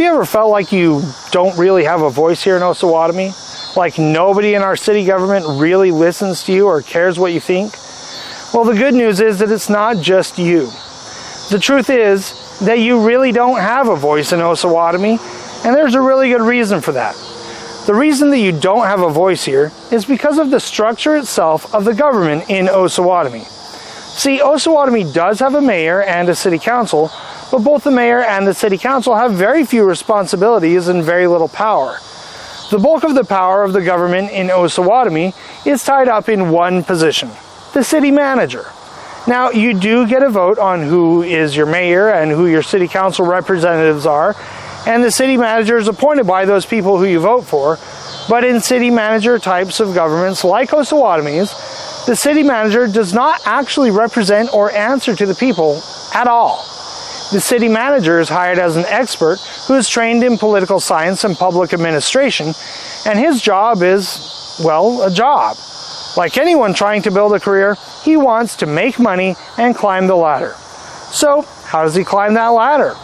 you ever felt like you don't really have a voice here in Osawatomie? Like nobody in our city government really listens to you or cares what you think? Well, the good news is that it's not just you. The truth is that you really don't have a voice in Osawatomie, and there's a really good reason for that. The reason that you don't have a voice here is because of the structure itself of the government in Osawatomie. See, Osawatomie does have a mayor and a city council, but both the mayor and the city council have very few responsibilities and very little power. The bulk of the power of the government in Osawatomie is tied up in one position, the city manager. Now, you do get a vote on who is your mayor and who your city council representatives are, and the city manager is appointed by those people who you vote for, but in city manager types of governments like Osawatomie's, the city manager does not actually represent or answer to the people at all. The city manager is hired as an expert who is trained in political science and public administration, and his job is, well, a job. Like anyone trying to build a career, he wants to make money and climb the ladder. So, how does he climb that ladder?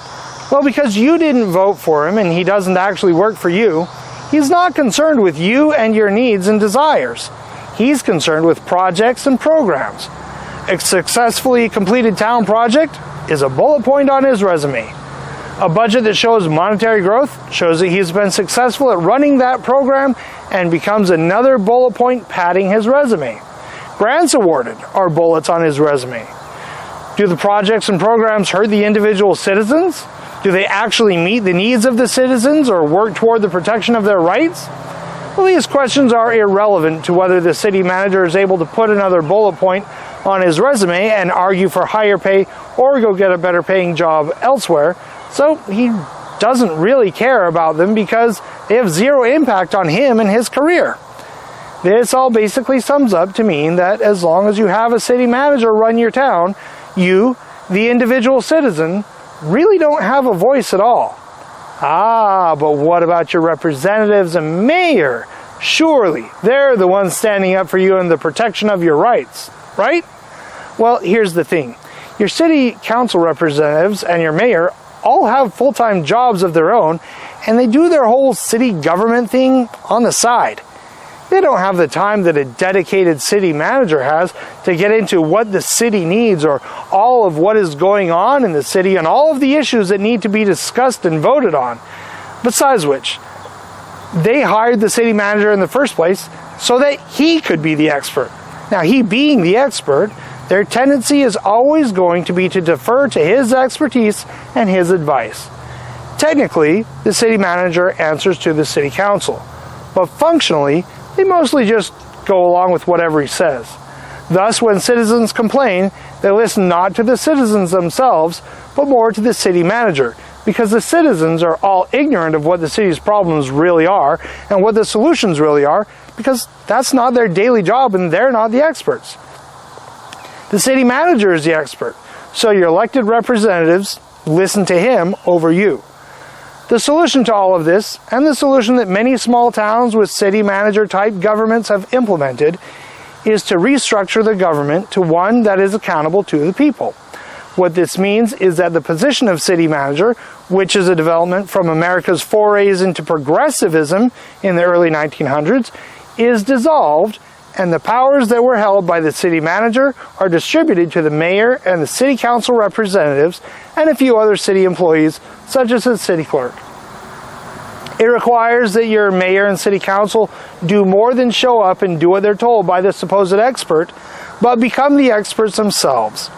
Well, because you didn't vote for him and he doesn't actually work for you, he's not concerned with you and your needs and desires. He's concerned with projects and programs. A successfully completed town project is a bullet point on his resume. A budget that shows monetary growth shows that he's been successful at running that program and becomes another bullet point padding his resume. Grants awarded are bullets on his resume. Do the projects and programs hurt the individual citizens? Do they actually meet the needs of the citizens or work toward the protection of their rights? Well, these questions are irrelevant to whether the city manager is able to put another bullet point on his resume and argue for higher pay or go get a better paying job elsewhere. So he doesn't really care about them because they have zero impact on him and his career. This all basically sums up to mean that as long as you have a city manager run your town, you, the individual citizen, really don't have a voice at all. Ah, but what about your representatives and mayor? Surely they're the ones standing up for you and the protection of your rights, right? Well, here's the thing. Your city council representatives and your mayor all have full-time jobs of their own, and they do their whole city government thing on the side. They don't have the time that a dedicated city manager has to get into what the city needs or all of what is going on in the city and all of the issues that need to be discussed and voted on. Besides which, they hired the city manager in the first place so that he could be the expert. Now, he being the expert, their tendency is always going to be to defer to his expertise and his advice. Technically, the city manager answers to the city council, but functionally, they mostly just go along with whatever he says. Thus, when citizens complain, they listen not to the citizens themselves, but more to the city manager, because the citizens are all ignorant of what the city's problems really are and what the solutions really are, because that's not their daily job and they're not the experts. The city manager is the expert, so your elected representatives listen to him over you. The solution to all of this, and the solution that many small towns with city manager type governments have implemented, is to restructure the government to one that is accountable to the people. What this means is that the position of city manager, which is a development from America's forays into progressivism in the early 1900s, is dissolved, and the powers that were held by the city manager are distributed to the mayor and the city council representatives and a few other city employees, such as the city clerk. It requires that your mayor and city council do more than show up and do what they're told by the supposed expert, but become the experts themselves.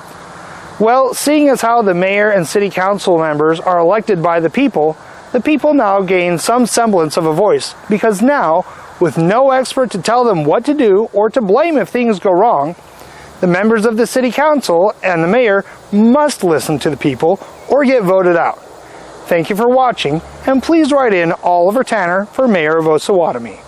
Well, seeing as how the mayor and city council members are elected by the people now gain some semblance of a voice, because now, with no expert to tell them what to do or to blame if things go wrong, the members of the city council and the mayor must listen to the people or get voted out. Thank you for watching, and please write in Oliver Tanner for Mayor of Osawatomie.